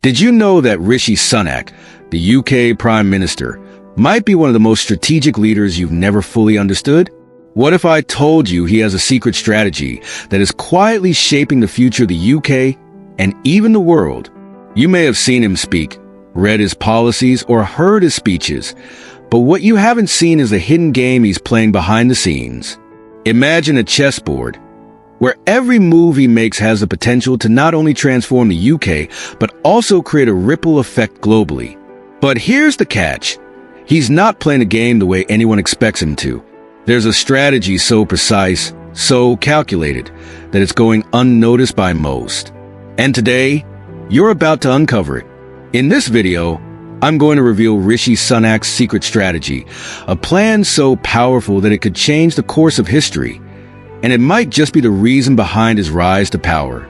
Did you know that Rishi Sunak, the UK Prime Minister, might be one of the most strategic leaders you've never fully understood? What if I told you he has a secret strategy that is quietly shaping the future of the UK and even the world? You may have seen him speak, read his policies, or heard his speeches, but what you haven't seen is the hidden game he's playing behind the scenes. Imagine a chessboard where every move he makes has the potential to not only transform the UK, but also create a ripple effect globally. But here's the catch. He's not playing a game the way anyone expects him to. There's a strategy so precise, so calculated, that it's going unnoticed by most. And today, you're about to uncover it. In this video, I'm going to reveal Rishi Sunak's secret strategy, a plan so powerful that it could change the course of history, and it might just be the reason behind his rise to power.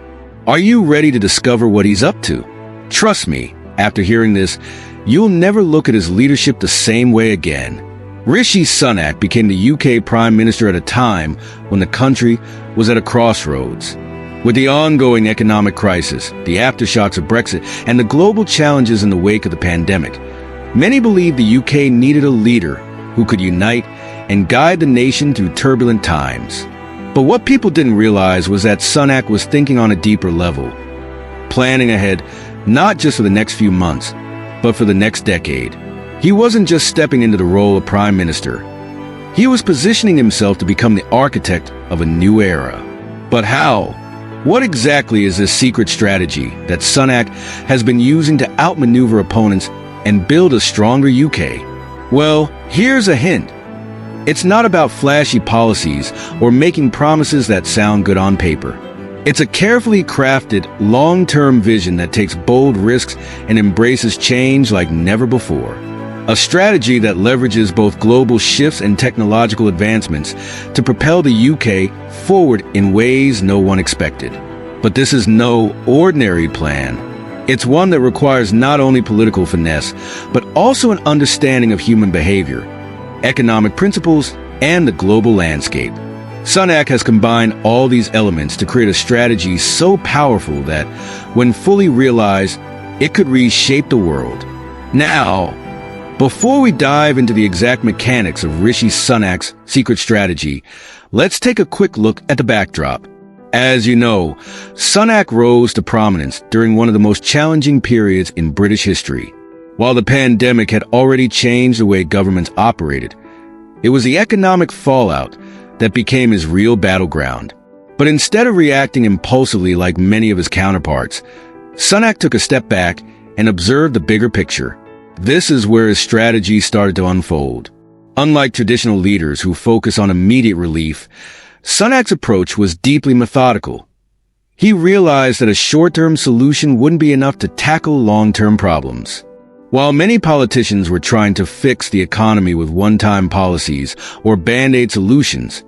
Are you ready to discover what he's up to? Trust me, after hearing this, you'll never look at his leadership the same way again. Rishi Sunak became the UK Prime Minister at a time when the country was at a crossroads. With the ongoing economic crisis, the aftershocks of Brexit, and the global challenges in the wake of the pandemic, many believed the UK needed a leader who could unite and guide the nation through turbulent times. But what people didn't realize was that Sunak was thinking on a deeper level, planning ahead not just for the next few months, but for the next decade. He wasn't just stepping into the role of Prime Minister. He was positioning himself to become the architect of a new era. But how? What exactly is this secret strategy that Sunak has been using to outmaneuver opponents and build a stronger UK? Well, here's a hint. It's not about flashy policies or making promises that sound good on paper. It's a carefully crafted, long-term vision that takes bold risks and embraces change like never before. A strategy that leverages both global shifts and technological advancements to propel the UK forward in ways no one expected. But this is no ordinary plan. It's one that requires not only political finesse, but also an understanding of human behavior, economic principles, and the global landscape. Sunak has combined all these elements to create a strategy so powerful that, when fully realized, it could reshape the world. Now, before we dive into the exact mechanics of Rishi Sunak's secret strategy, let's take a quick look at the backdrop. As you know, Sunak rose to prominence during one of the most challenging periods in British history. While the pandemic had already changed the way governments operated, it was the economic fallout that became his real battleground. But instead of reacting impulsively like many of his counterparts, Sunak took a step back and observed the bigger picture. This is where his strategy started to unfold. Unlike traditional leaders who focus on immediate relief, Sunak's approach was deeply methodical. He realized that a short-term solution wouldn't be enough to tackle long-term problems. While many politicians were trying to fix the economy with one-time policies or band-aid solutions,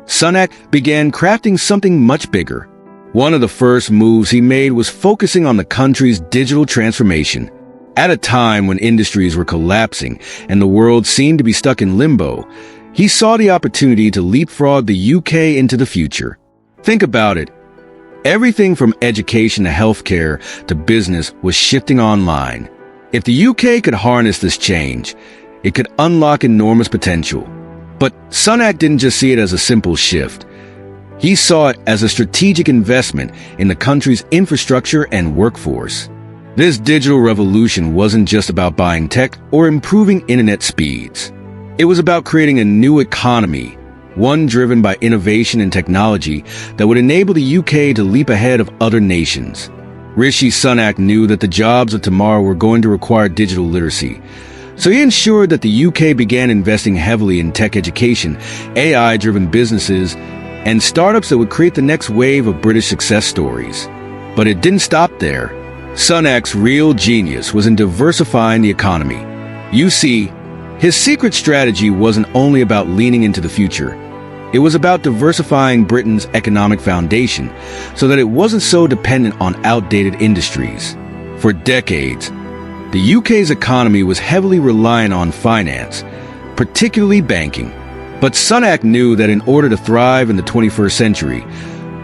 Sunak began crafting something much bigger. One of the first moves he made was focusing on the country's digital transformation. At a time when industries were collapsing and the world seemed to be stuck in limbo, he saw the opportunity to leapfrog the UK into the future. Think about it. Everything from education to healthcare to business was shifting online. If the UK could harness this change, it could unlock enormous potential. But Sunak didn't just see it as a simple shift. He saw it as a strategic investment in the country's infrastructure and workforce. This digital revolution wasn't just about buying tech or improving internet speeds. It was about creating a new economy, one driven by innovation and technology that would enable the UK to leap ahead of other nations. Rishi Sunak knew that the jobs of tomorrow were going to require digital literacy, so he ensured that the UK began investing heavily in tech education, AI-driven businesses, and startups that would create the next wave of British success stories. But it didn't stop there. Sunak's real genius was in diversifying the economy. You see, his secret strategy wasn't only about leaning into the future. It was about diversifying Britain's economic foundation so that it wasn't so dependent on outdated industries. For decades, the UK's economy was heavily reliant on finance, particularly banking. But Sunak knew that in order to thrive in the 21st century,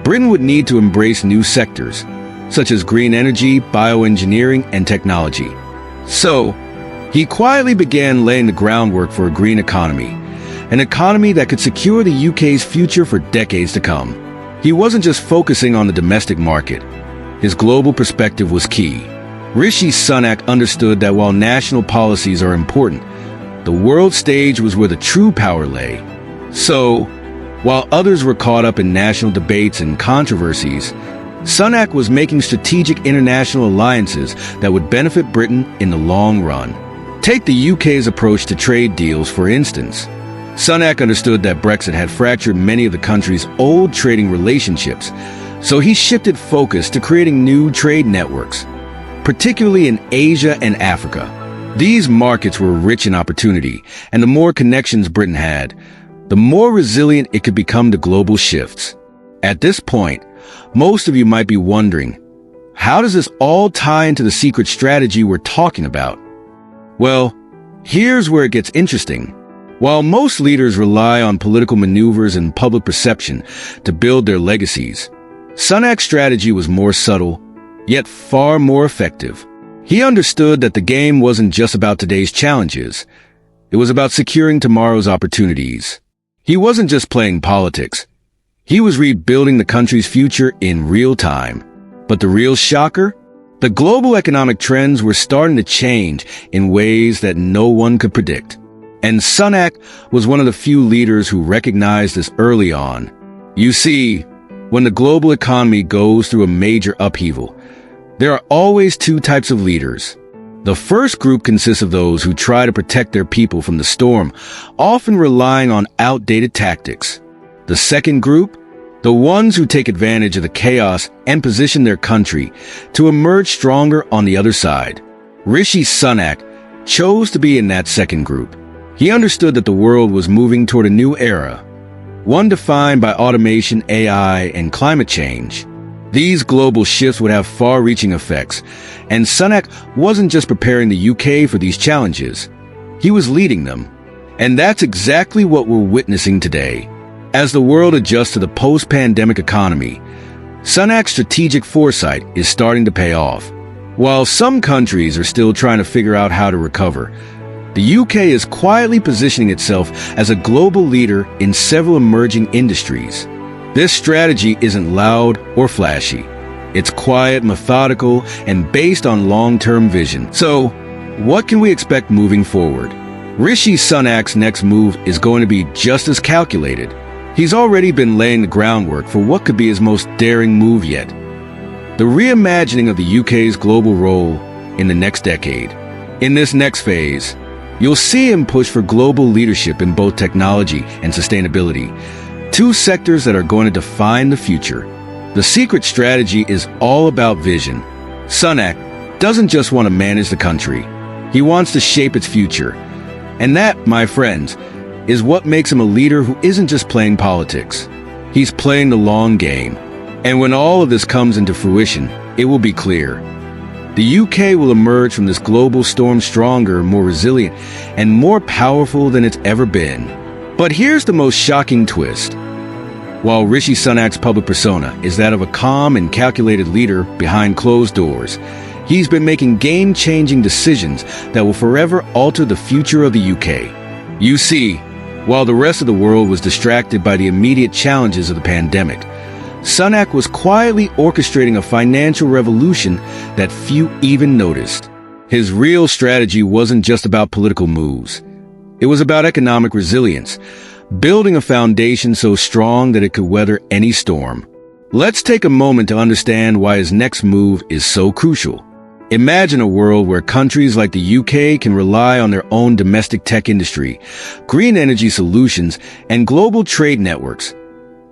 Britain would need to embrace new sectors, such as green energy, bioengineering, and technology. So, he quietly began laying the groundwork for a green economy, an economy that could secure the UK's future for decades to come. He wasn't just focusing on the domestic market. His global perspective was key. Rishi Sunak understood that while national policies are important, the world stage was where the true power lay. So, while others were caught up in national debates and controversies, Sunak was making strategic international alliances that would benefit Britain in the long run. Take the UK's approach to trade deals, for instance. Sunak understood that Brexit had fractured many of the country's old trading relationships, so he shifted focus to creating new trade networks, particularly in Asia and Africa. These markets were rich in opportunity, and the more connections Britain had, the more resilient it could become to global shifts. At this point, most of you might be wondering, how does this all tie into the secret strategy we're talking about? Well, here's where it gets interesting. While most leaders rely on political maneuvers and public perception to build their legacies, Sunak's strategy was more subtle, yet far more effective. He understood that the game wasn't just about today's challenges. It was about securing tomorrow's opportunities. He wasn't just playing politics. He was rebuilding the country's future in real time. But the real shocker? The global economic trends were starting to change in ways that no one could predict. And Sunak was one of the few leaders who recognized this early on. You see, when the global economy goes through a major upheaval, there are always two types of leaders. The first group consists of those who try to protect their people from the storm, often relying on outdated tactics. The second group, the ones who take advantage of the chaos and position their country to emerge stronger on the other side. Rishi Sunak chose to be in that second group. He understood that the world was moving toward a new era, one defined by automation, AI, and climate change. These global shifts would have far-reaching effects, and Sunak wasn't just preparing the UK for these challenges. He was leading them. And that's exactly what we're witnessing today. As the world adjusts to the post-pandemic economy, Sunak's strategic foresight is starting to pay off. While some countries are still trying to figure out how to recover, the UK is quietly positioning itself as a global leader in several emerging industries. This strategy isn't loud or flashy. It's quiet, methodical, and based on long-term vision. So, what can we expect moving forward? Rishi Sunak's next move is going to be just as calculated. He's already been laying the groundwork for what could be his most daring move yet: the reimagining of the UK's global role in the next decade. In this next phase, you'll see him push for global leadership in both technology and sustainability, two sectors that are going to define the future. The secret strategy is all about vision. Sunak doesn't just want to manage the country. He wants to shape its future. And that, my friends, is what makes him a leader who isn't just playing politics. He's playing the long game. And when all of this comes into fruition, it will be clear. The UK will emerge from this global storm stronger, more resilient, and more powerful than it's ever been. But here's the most shocking twist. While Rishi Sunak's public persona is that of a calm and calculated leader behind closed doors, he's been making game-changing decisions that will forever alter the future of the UK. You see, while the rest of the world was distracted by the immediate challenges of the pandemic, Sunak was quietly orchestrating a financial revolution that few even noticed. His real strategy wasn't just about political moves. It was about economic resilience, building a foundation so strong that it could weather any storm. Let's take a moment to understand why his next move is so crucial. Imagine a world where countries like the UK can rely on their own domestic tech industry, green energy solutions, and global trade networks,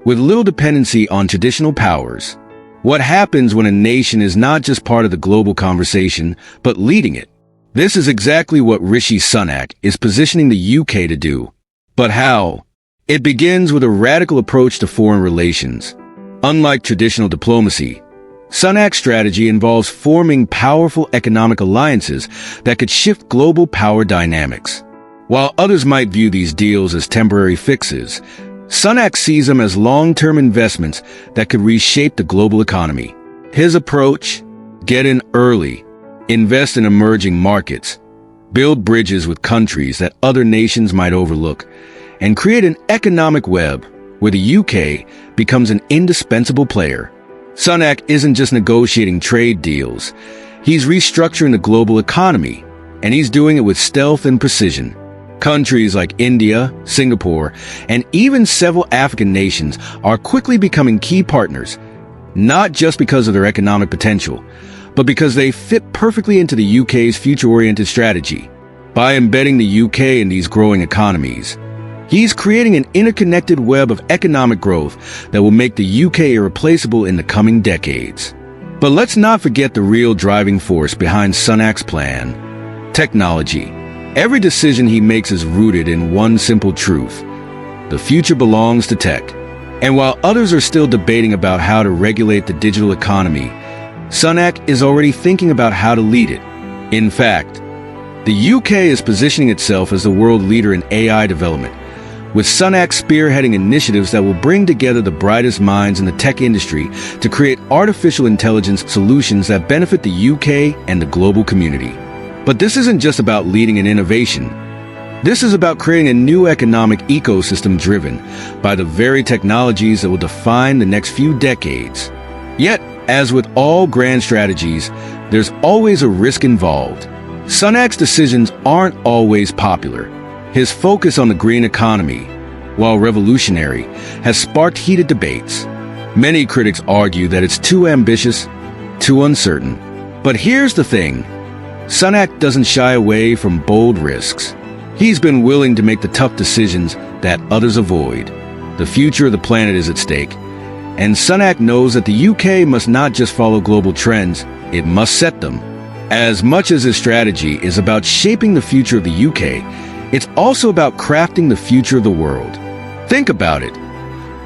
with little dependency on traditional powers. What happens when a nation is not just part of the global conversation, but leading it? This is exactly what Rishi Sunak is positioning the UK to do. But how? It begins with a radical approach to foreign relations. Unlike traditional diplomacy, Sunak's strategy involves forming powerful economic alliances that could shift global power dynamics. While others might view these deals as temporary fixes, Sunak sees them as long-term investments that could reshape the global economy. His approach: get in early, invest in emerging markets, build bridges with countries that other nations might overlook, and create an economic web where the UK becomes an indispensable player. Sunak isn't just negotiating trade deals. He's restructuring the global economy, and he's doing it with stealth and precision. Countries like India, Singapore, and even several African nations are quickly becoming key partners, not just because of their economic potential, but because they fit perfectly into the UK's future-oriented strategy. By embedding the UK in these growing economies, he's creating an interconnected web of economic growth that will make the UK irreplaceable in the coming decades. But let's not forget the real driving force behind Sunak's plan: technology. Every decision he makes is rooted in one simple truth: the future belongs to tech. And while others are still debating about how to regulate the digital economy, Sunak is already thinking about how to lead it. In fact, the UK is positioning itself as the world leader in AI development, with Sunak spearheading initiatives that will bring together the brightest minds in the tech industry to create artificial intelligence solutions that benefit the UK and the global community. But this isn't just about leading in innovation. This is about creating a new economic ecosystem driven by the very technologies that will define the next few decades. Yet, as with all grand strategies, there's always a risk involved. Sunak's decisions aren't always popular. His focus on the green economy, while revolutionary, has sparked heated debates. Many critics argue that it's too ambitious, too uncertain. But here's the thing: Sunak doesn't shy away from bold risks. He's been willing to make the tough decisions that others avoid. The future of the planet is at stake, and Sunak knows that the UK must not just follow global trends, it must set them. As much as his strategy is about shaping the future of the UK, it's also about crafting the future of the world. Think about it.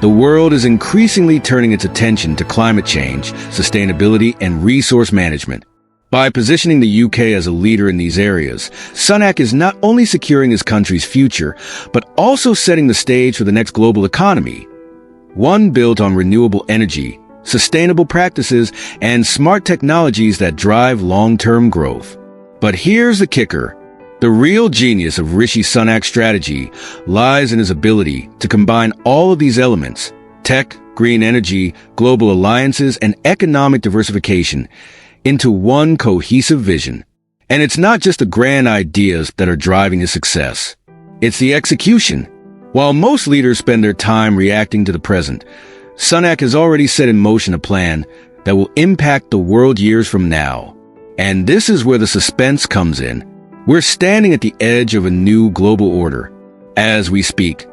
The world is increasingly turning its attention to climate change, sustainability, and resource management. By positioning the UK as a leader in these areas, Sunak is not only securing his country's future, but also setting the stage for the next global economy, one built on renewable energy, sustainable practices, and smart technologies that drive long-term growth. But here's the kicker. The real genius of Rishi Sunak's strategy lies in his ability to combine all of these elements: tech, green energy, global alliances, and economic diversification into one cohesive vision. And it's not just the grand ideas that are driving his success. It's the execution. While most leaders spend their time reacting to the present, Sunak has already set in motion a plan that will impact the world years from now. And this is where the suspense comes in. We're standing at the edge of a new global order. As we speak,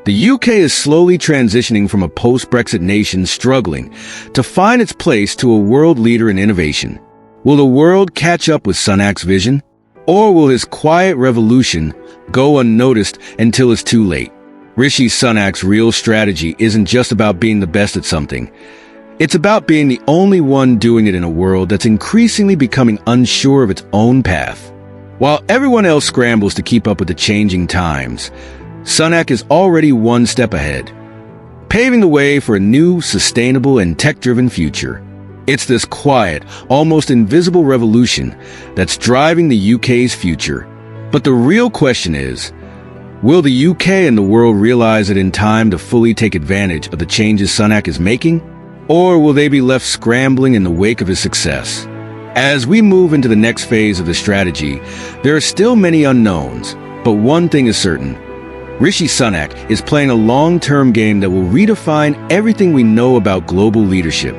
the UK is slowly transitioning from a post-Brexit nation struggling to find its place to a world leader in innovation. Will the world catch up with Sunak's vision? Or will his quiet revolution go unnoticed until it's too late? Rishi Sunak's real strategy isn't just about being the best at something. It's about being the only one doing it in a world that's increasingly becoming unsure of its own path. While everyone else scrambles to keep up with the changing times, Sunak is already one step ahead, paving the way for a new, sustainable, and tech-driven future. It's this quiet, almost invisible revolution that's driving the UK's future. But the real question is, will the UK and the world realize it in time to fully take advantage of the changes Sunak is making? Or will they be left scrambling in the wake of his success? As we move into the next phase of the strategy, there are still many unknowns, but one thing is certain. Rishi Sunak is playing a long-term game that will redefine everything we know about global leadership.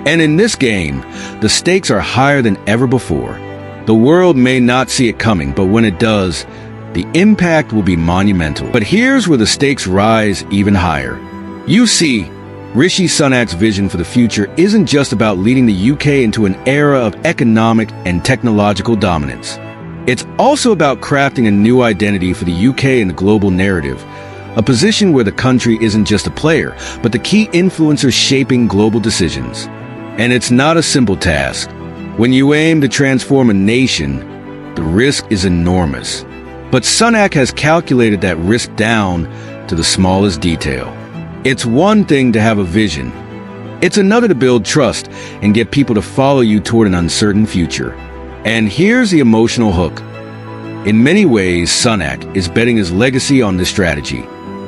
And in this game, the stakes are higher than ever before. The world may not see it coming, but when it does, the impact will be monumental. But here's where the stakes rise even higher. You see, Rishi Sunak's vision for the future isn't just about leading the UK into an era of economic and technological dominance. It's also about crafting a new identity for the UK in the global narrative, a position where the country isn't just a player, but the key influencer shaping global decisions. And it's not a simple task. When you aim to transform a nation, the risk is enormous. But Sunak has calculated that risk down to the smallest detail. It's one thing to have a vision. It's another to build trust and get people to follow you toward an uncertain future. And here's the emotional hook. In many ways, Sunak is betting his legacy on this strategy.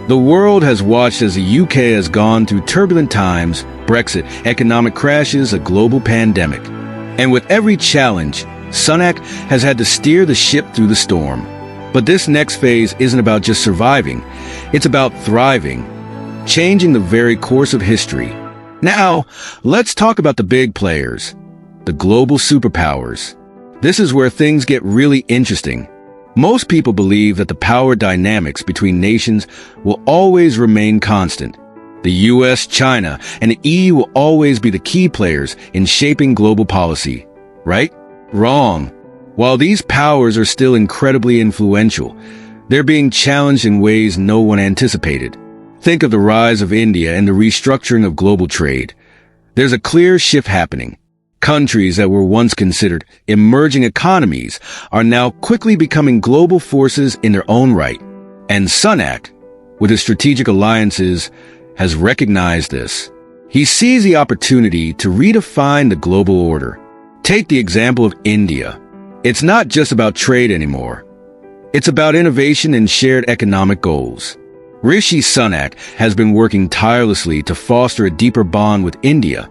The world has watched as the UK has gone through turbulent times, Brexit, economic crashes, a global pandemic. And with every challenge, Sunak has had to steer the ship through the storm. But this next phase isn't about just surviving. It's about thriving, changing the very course of history. Now, let's talk about the big players, the global superpowers. This is where things get really interesting. Most people believe that the power dynamics between nations will always remain constant. The US, China, and the EU will always be the key players in shaping global policy. Right? Wrong. While these powers are still incredibly influential, they're being challenged in ways no one anticipated. Think of the rise of India and the restructuring of global trade. There's a clear shift happening. Countries that were once considered emerging economies are now quickly becoming global forces in their own right. And Sunak, with his strategic alliances, has recognized this. He sees the opportunity to redefine the global order. Take the example of India. It's not just about trade anymore. It's about innovation and shared economic goals. Rishi Sunak has been working tirelessly to foster a deeper bond with India,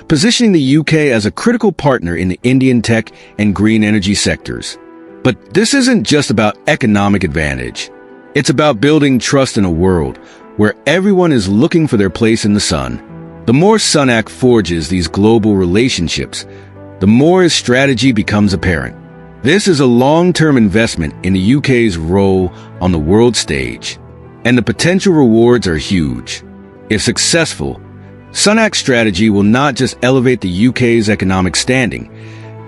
positioning the UK as a critical partner in the Indian tech and green energy sectors. But this isn't just about economic advantage. It's about building trust in a world where everyone is looking for their place in the sun. The more Sunak forges these global relationships, the more his strategy becomes apparent. This is a long-term investment in the UK's role on the world stage, and the potential rewards are huge. If successful, Sunak's strategy will not just elevate the UK's economic standing,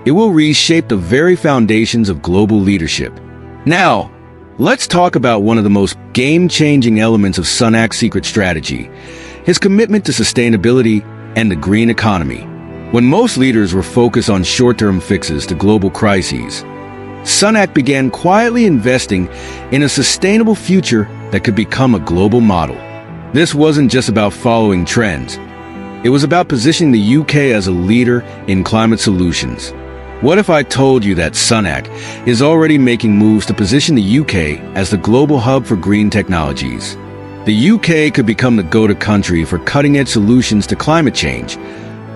it will reshape the very foundations of global leadership. Now, let's talk about one of the most game-changing elements of Sunak's secret strategy, his commitment to sustainability and the green economy. When most leaders were focused on short-term fixes to global crises, Sunak began quietly investing in a sustainable future that could become a global model. This wasn't just about following trends. It was about positioning the UK as a leader in climate solutions. What if I told you that Sunak is already making moves to position the UK as the global hub for green technologies? The UK could become the go-to country for cutting-edge solutions to climate change,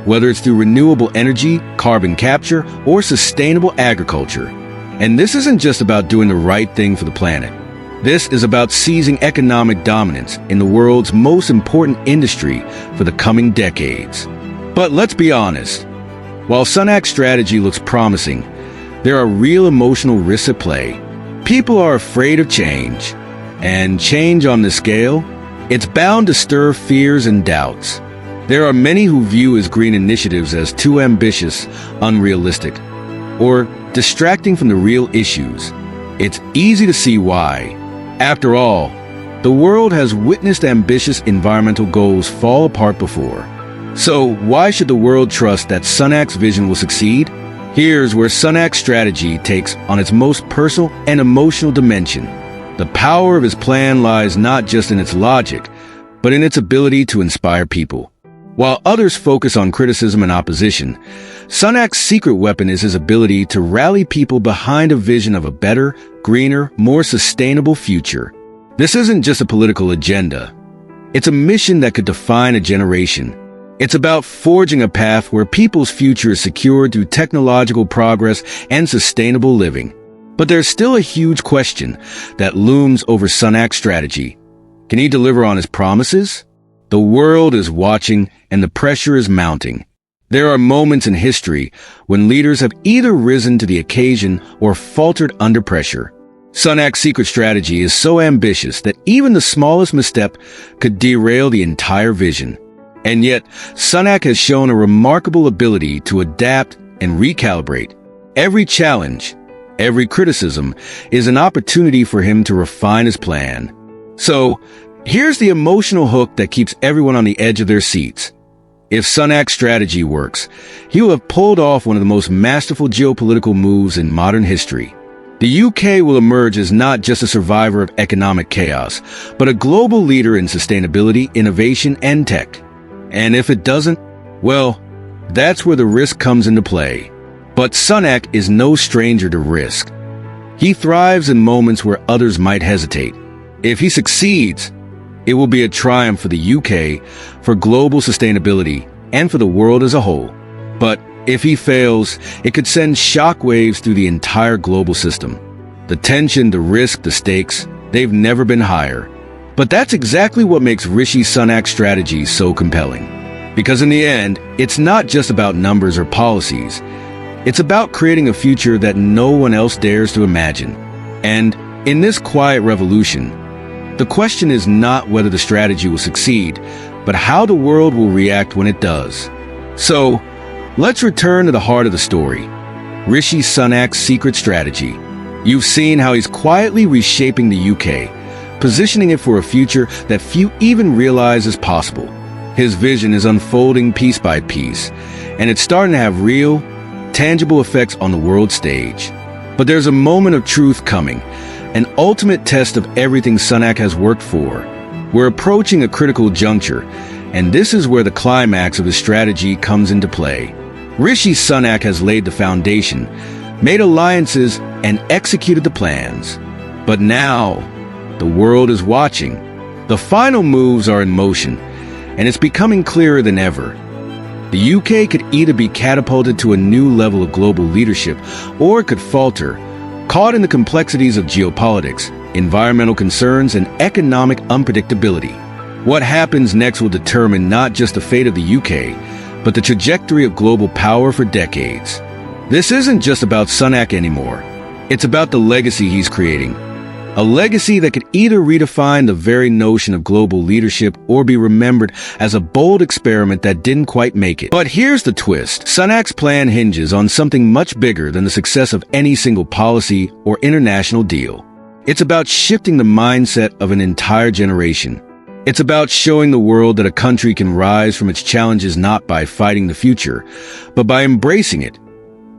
whether it's through renewable energy, carbon capture, or sustainable agriculture. And this isn't just about doing the right thing for the planet. This is about seizing economic dominance in the world's most important industry for the coming decades. But let's be honest. While Sunak's strategy looks promising, there are real emotional risks at play. People are afraid of change. And change on this scale, it's bound to stir fears and doubts. There are many who view his green initiatives as too ambitious, unrealistic, or distracting from the real issues. It's easy to see why. After all, the world has witnessed ambitious environmental goals fall apart before. So why should the world trust that Sunak's vision will succeed? Here's where Sunak's strategy takes on its most personal and emotional dimension. The power of his plan lies not just in its logic, but in its ability to inspire people. While others focus on criticism and opposition, Sunak's secret weapon is his ability to rally people behind a vision of a better, greener, more sustainable future. This isn't just a political agenda. It's a mission that could define a generation. It's about forging a path where people's future is secured through technological progress and sustainable living. But there's still a huge question that looms over Sunak's strategy. Can he deliver on his promises? The world is watching and the pressure is mounting. There are moments in history when leaders have either risen to the occasion or faltered under pressure. Sunak's secret strategy is so ambitious that even the smallest misstep could derail the entire vision. And yet, Sunak has shown a remarkable ability to adapt and recalibrate. Every challenge, every criticism is an opportunity for him to refine his plan. So, here's the emotional hook that keeps everyone on the edge of their seats. If Sunak's strategy works, he will have pulled off one of the most masterful geopolitical moves in modern history. The UK will emerge as not just a survivor of economic chaos, but a global leader in sustainability, innovation, and tech. And if it doesn't, Well, that's where the risk comes into play. But Sunak is no stranger to risk. He thrives in moments where others might hesitate. If he succeeds, it will be a triumph for the UK, for global sustainability, and for the world as a whole. But if he fails, it could send shockwaves through the entire global system. The tension, the risk, the stakes, they've never been higher. But that's exactly what makes Rishi Sunak's strategy so compelling. Because in the end, it's not just about numbers or policies. It's about creating a future that no one else dares to imagine. And in this quiet revolution, the question is not whether the strategy will succeed, but how the world will react when it does. So, let's return to the heart of the story. Rishi Sunak's secret strategy. You've seen how he's quietly reshaping the UK, positioning it for a future that few even realize is possible. His vision is unfolding piece by piece, and it's starting to have real, tangible effects on the world stage. But there's a moment of truth coming, an ultimate test of everything Sunak has worked for. We're approaching a critical juncture, and this is where the climax of his strategy comes into play. Rishi Sunak has laid the foundation, made alliances, and executed the plans. But now, the world is watching. The final moves are in motion, and it's becoming clearer than ever. The UK could either be catapulted to a new level of global leadership, or it could falter, caught in the complexities of geopolitics, environmental concerns, and economic unpredictability. What happens next will determine not just the fate of the UK, but the trajectory of global power for decades. This isn't just about Sunak anymore. It's about the legacy he's creating. A legacy that could either redefine the very notion of global leadership or be remembered as a bold experiment that didn't quite make it. But here's the twist. Sunak's plan hinges on something much bigger than the success of any single policy or international deal. It's about shifting the mindset of an entire generation. It's about showing the world that a country can rise from its challenges not by fighting the future, but by embracing it,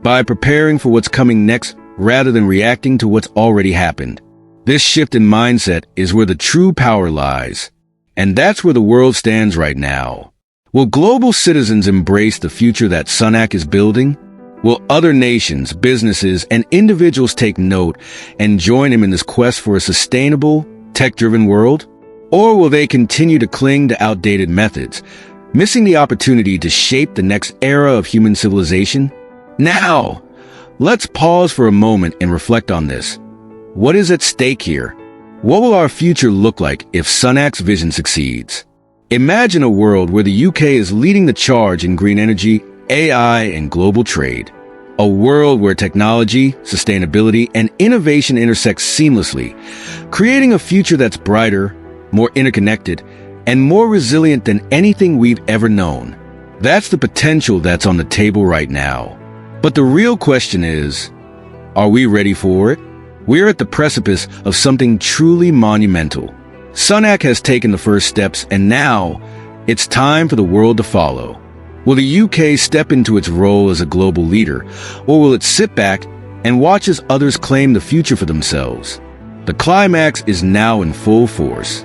by preparing for what's coming next rather than reacting to what's already happened. This shift in mindset is where the true power lies. And that's where the world stands right now. Will global citizens embrace the future that Sunak is building? Will other nations, businesses, and individuals take note and join him in this quest for a sustainable, tech-driven world? Or will they continue to cling to outdated methods, missing the opportunity to shape the next era of human civilization? Now, let's pause for a moment and reflect on this. What is at stake here? What will our future look like if Sunak's vision succeeds? Imagine a world where the UK is leading the charge in green energy, AI, and global trade. A world where technology, sustainability, and innovation intersect seamlessly, creating a future that's brighter, more interconnected, and more resilient than anything we've ever known. That's the potential that's on the table right now. But the real question is, are we ready for it? We're at the precipice of something truly monumental. Sunak has taken the first steps, and now it's time for the world to follow. Will the UK step into its role as a global leader, or will it sit back and watch as others claim the future for themselves? The climax is now in full force.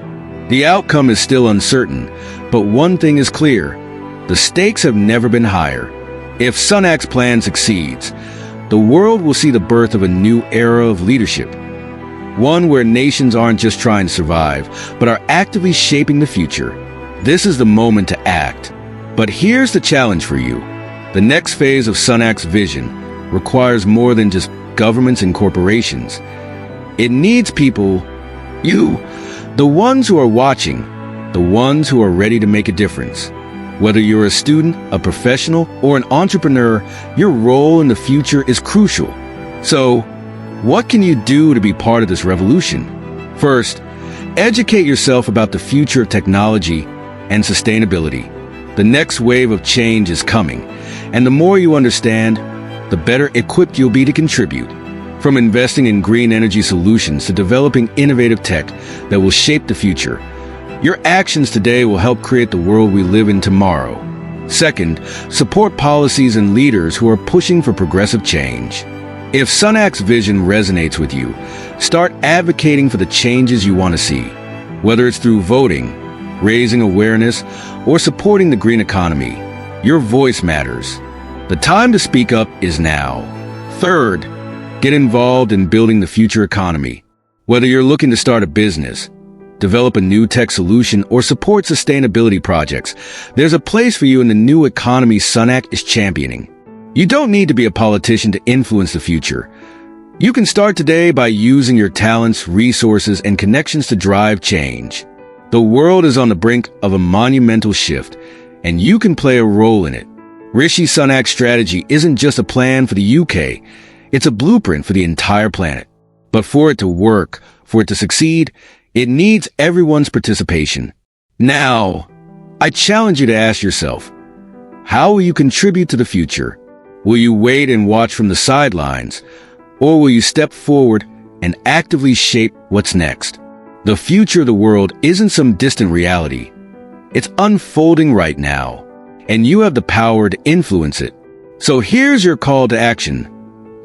The outcome is still uncertain, but one thing is clear. The stakes have never been higher. If Sunak's plan succeeds, the world will see the birth of a new era of leadership. One where nations aren't just trying to survive, but are actively shaping the future. This is the moment to act. But here's the challenge for you. The next phase of Sunak's vision requires more than just governments and corporations. It needs people, you, the ones who are watching, the ones who are ready to make a difference. Whether you're a student, a professional, or an entrepreneur, your role in the future is crucial. So, what can you do to be part of this revolution? First, educate yourself about the future of technology and sustainability. The next wave of change is coming, and the more you understand, the better equipped you'll be to contribute. From investing in green energy solutions to developing innovative tech that will shape the future, your actions today will help create the world we live in tomorrow. Second, support policies and leaders who are pushing for progressive change. If Sunak's vision resonates with you, start advocating for the changes you want to see. Whether it's through voting, raising awareness, or supporting the green economy, Your voice matters. The time to speak up is now. Third, get involved in building the future economy. Whether you're looking to start a business, develop a new tech solution, or support sustainability projects, there's a place for you in the new economy Sunak is championing. You don't need to be a politician to influence the future. You can start today by using your talents, resources, and connections to drive change. The world is on the brink of a monumental shift, and you can play a role in it. Rishi Sunak's strategy isn't just a plan for the UK, it's a blueprint for the entire planet. But for it to work, for it to succeed, it needs everyone's participation. Now, I challenge you to ask yourself, how will you contribute to the future? Will you wait and watch from the sidelines, or will you step forward and actively shape what's next? The future of the world isn't some distant reality. It's unfolding right now, and you have the power to influence it. So here's your call to action.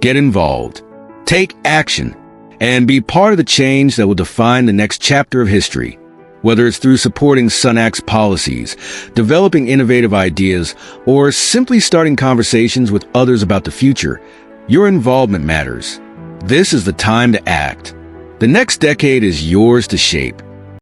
Get involved, take action, and be part of the change that will define the next chapter of history. Whether it's through supporting Sunak's policies, developing innovative ideas, or simply starting conversations with others about the future, your involvement matters. This is the time to act. The next decade is yours to shape.